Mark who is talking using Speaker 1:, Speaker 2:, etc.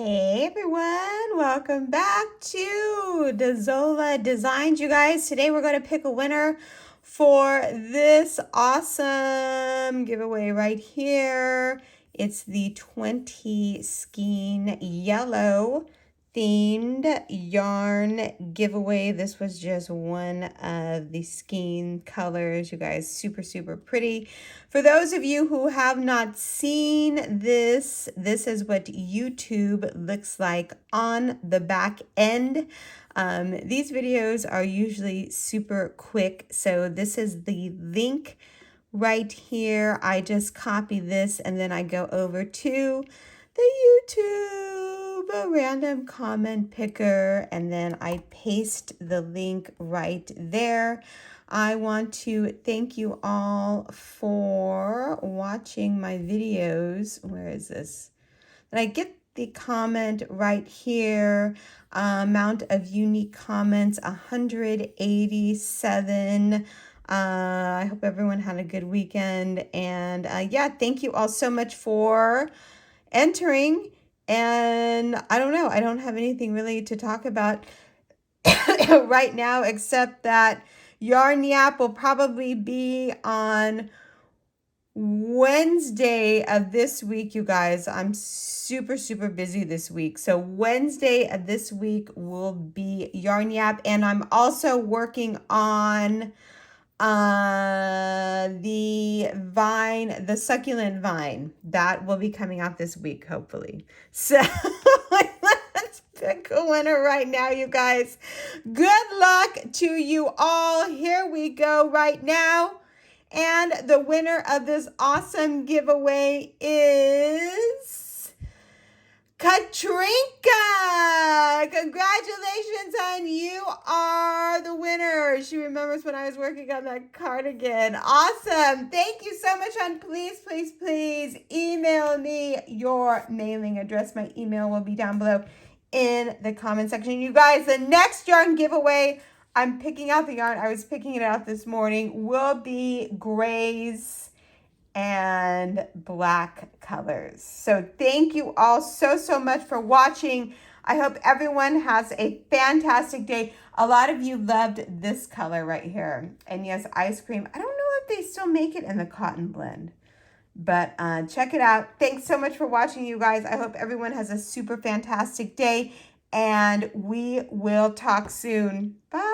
Speaker 1: Hey everyone, welcome back to Dazola Designs, you guys. Today we're going to pick a winner for this awesome giveaway right here. It's the 20 Skein yellow themed yarn giveaway. This was just one of the Skein colors, you guys. Super pretty. For those of you who have not seen this is what YouTube looks like on the back end. These videos are usually super quick, so this is the link right here. I just copy this and then I go over to the YouTube random comment picker and then I paste the link right there. I want to thank you all for watching my videos. Where is this? And I get the comment right here. Amount of unique comments, 187. I hope everyone had a good weekend. And yeah, thank you all so much for entering. And I don't know, I don't have anything really to talk about right now except that Yarn Yap will probably be on Wednesday of this week, you guys. I'm super busy this week. So Wednesday of this week will be Yarn Yap. And I'm also working on the vine, the succulent vine. That will be coming out this week, hopefully. So let's pick a winner right now, you guys. Good luck to you all. Here we go right now. And the winner of this awesome giveaway is Katrinka. Congratulations, hon. You are the winner. She remembers when I was working on that cardigan. Awesome. Thank you so much, hon. Please email me your mailing address. My email will be down below in the comment section. You guys, the next yarn giveaway, I'm picking out the yarn. I was picking it out this morning. Will be grays and black colors. So thank you all so much for watching. I hope everyone has a fantastic day. A lot of you loved this color right here. And yes, ice cream. I don't know if they still make it in the cotton blend, but check it out. Thanks so much for watching, you guys. I hope everyone has a super fantastic day, and we will talk soon. Bye.